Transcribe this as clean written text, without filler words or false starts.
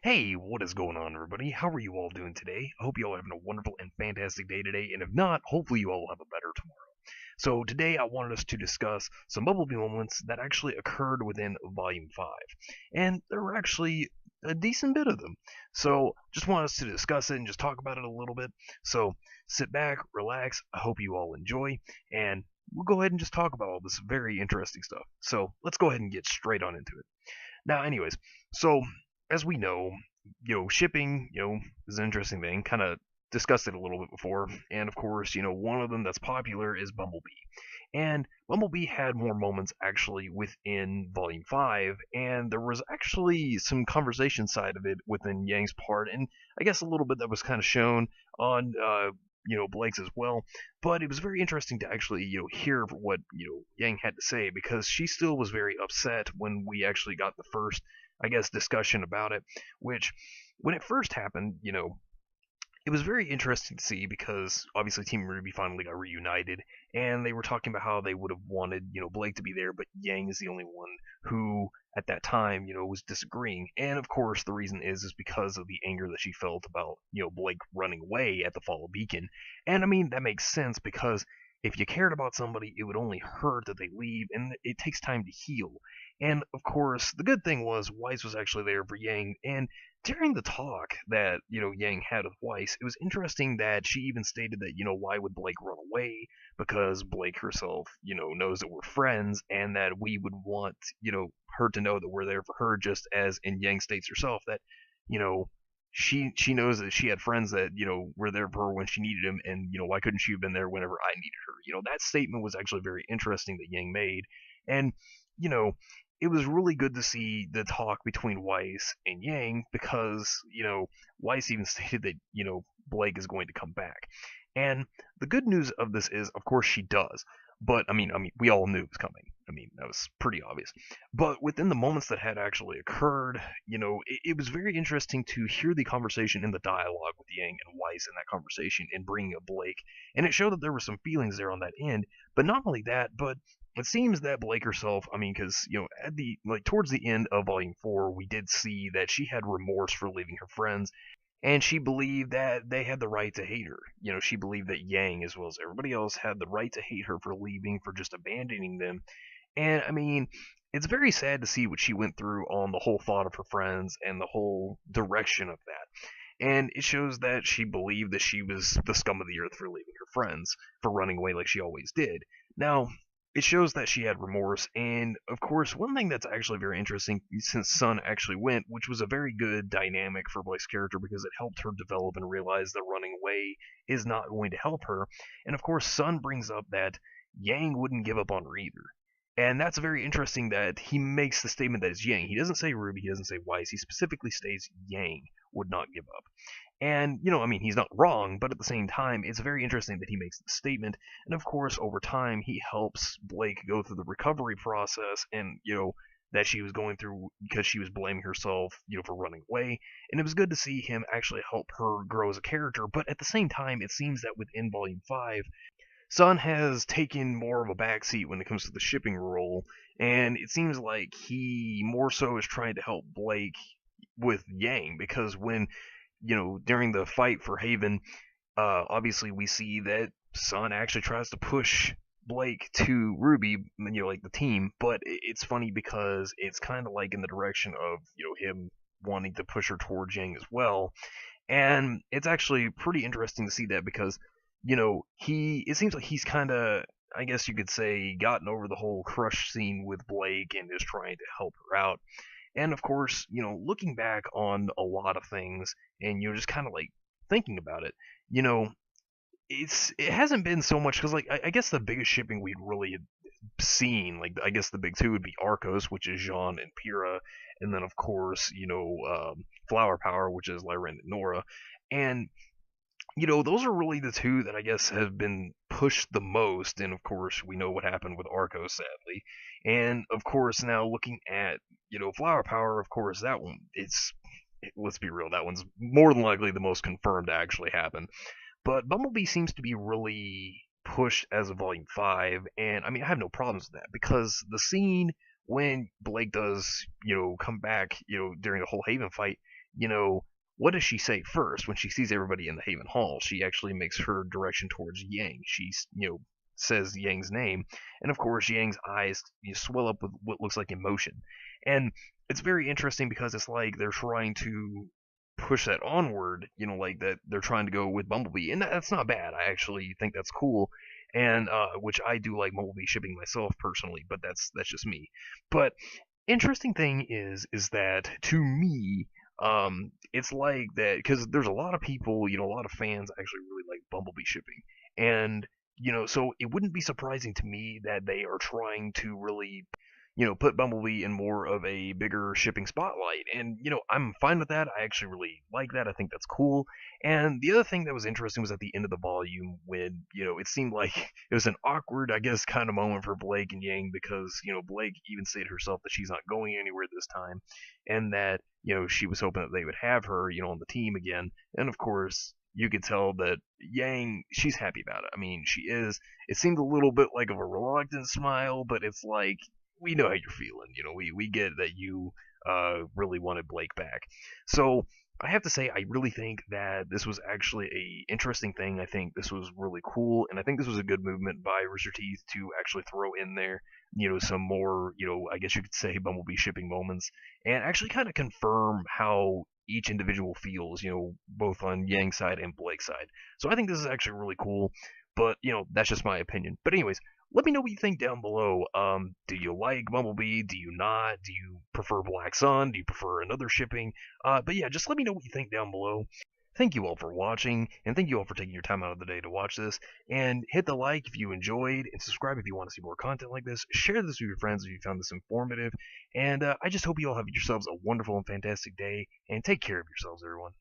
Hey, what is going on, everybody? How are you all doing today? I hope you all are having a wonderful and fantastic day today, and if not, hopefully you all will have a better tomorrow. So today I wanted us to discuss some Bumblebee moments that actually occurred within Volume 5, and there were actually a decent bit of them. So just want us to discuss it and just talk about it a little bit. So sit back, relax, I hope you all enjoy, and we'll go ahead and just talk about all this very interesting stuff. So let's go ahead and get straight on into it. Now, anyways, so as we know, shipping, is an interesting thing. Kind of discussed it a little bit before, and of course, one of them that's popular is Bumblebee. And Bumblebee had more moments actually within Volume 5, and there was actually some conversation side of it within Yang's part, and I guess a little bit that was kind of shown on Blake's as well. But it was very interesting to actually hear what Yang had to say, because she still was very upset when we actually got the first, I guess, discussion about it. Which, when it first happened, it was very interesting to see, because obviously Team RWBY finally got reunited, and they were talking about how they would have wanted, Blake to be there, but Yang is the only one who, at that time, was disagreeing. And of course, the reason is because of the anger that she felt about, Blake running away at the Fall of Beacon. And I mean, that makes sense, because if you cared about somebody, it would only hurt that they leave, and it takes time to heal. And of course, the good thing was Weiss was actually there for Yang, and during the talk that Yang had with Weiss, it was interesting that she even stated that why would Blake run away, because Blake herself knows that we're friends, and that we would want her to know that we're there for her, just as in Yang states herself that you know she knows that she had friends that were there for her when she needed him, and why couldn't she have been there whenever I needed her. That statement was actually very interesting that Yang made, and you know it was really good to see the talk between Weiss and Yang, because Weiss even stated that Blake is going to come back. And the good news of this is, of course, she does. But I mean, we all knew it was coming. I mean, that was pretty obvious. But within the moments that had actually occurred, it was very interesting to hear the conversation and the dialogue with Yang and Weiss in that conversation and bringing up Blake. And it showed that there were some feelings there on that end. But not only that, but it seems that Blake herself, I mean, because at the towards the end of Volume 4, we did see that she had remorse for leaving her friends, and she believed that they had the right to hate her. She believed that Yang, as well as everybody else, had the right to hate her for leaving, for just abandoning them. And I mean, it's very sad to see what she went through on the whole thought of her friends and the whole direction of that. And it shows that she believed that she was the scum of the earth for leaving her friends, for running away like she always did. Now, it shows that she had remorse, and of course, one thing that's actually very interesting, since Sun actually went, which was a very good dynamic for Blake's character, because it helped her develop and realize that running away is not going to help her. And of course, Sun brings up that Yang wouldn't give up on her either. And that's very interesting that he makes the statement that it's Yang. He doesn't say RWBY, he doesn't say Weiss, he specifically states Yang would not give up. And, I mean, he's not wrong, but at the same time, it's very interesting that he makes the statement. And of course, over time, he helps Blake go through the recovery process, and, that she was going through because she was blaming herself, for running away. And it was good to see him actually help her grow as a character. But at the same time, it seems that within Volume 5, Sun has taken more of a backseat when it comes to the shipping role, and it seems like he more so is trying to help Blake with Yang, because when during the fight for Haven, obviously we see that Sun actually tries to push Blake to RWBY, like the team, but it's funny because it's kind of like in the direction of, him wanting to push her towards Yang as well. And it's actually pretty interesting to see that, because, it seems like he's kind of, I guess you could say, gotten over the whole crush scene with Blake and is trying to help her out. And of course, looking back on a lot of things, and just kind of like thinking about it, you know, it hasn't been so much, because like I guess the biggest shipping we'd really seen, like I guess the big two would be Arcos, which is Jean and Pyrrha, and then of course Flower Power, which is Lyra and Nora. And those are really the two that I guess have been pushed the most. And of course, we know what happened with Arcos, sadly. And of course, now looking at Flower Power, of course, that one, let's be real, that one's more than likely the most confirmed to actually happen. But Bumblebee seems to be really pushed as a Volume 5, and I mean, I have no problems with that, because the scene when Blake does, come back, during the whole Haven fight, what does she say first when she sees everybody in the Haven Hall? She actually makes her direction towards Yang. She, says Yang's name, and of course Yang's eyes swell up with what looks like emotion. And it's very interesting because it's like they're trying to push that onward, like that they're trying to go with Bumblebee, and that's not bad. I actually think that's cool, and which I do like Bumblebee shipping myself personally, but that's just me. But interesting thing is that to me, it's like that because there's a lot of people, a lot of fans actually really like Bumblebee shipping, and so it wouldn't be surprising to me that they are trying to really put Bumblebee in more of a bigger shipping spotlight. And, I'm fine with that. I actually really like that. I think that's cool. And the other thing that was interesting was at the end of the volume when, it seemed like it was an awkward, I guess, kind of moment for Blake and Yang because, Blake even stated herself that she's not going anywhere this time and that, she was hoping that they would have her, on the team again. And of course, you could tell that Yang, she's happy about it. I mean, she is. It seemed a little bit like of a reluctant smile, but it's like, we know how you're feeling. We get that you really wanted Blake back. So I have to say, I really think that this was actually a interesting thing. I think this was really cool, and I think this was a good movement by Rooster Teeth to actually throw in there, some more, I guess you could say Bumblebee shipping moments, and actually kind of confirm how each individual feels, both on Yang's side and Blake's side. So I think this is actually really cool, but that's just my opinion. But anyways, let me know what you think down below. Do you like Bumblebee? Do you not? Do you prefer Black Sun? Do you prefer another shipping? But yeah, just let me know what you think down below. Thank you all for watching, and thank you all for taking your time out of the day to watch this. And hit the like if you enjoyed, and subscribe if you want to see more content like this. Share this with your friends if you found this informative. And I just hope you all have yourselves a wonderful and fantastic day, and take care of yourselves, everyone.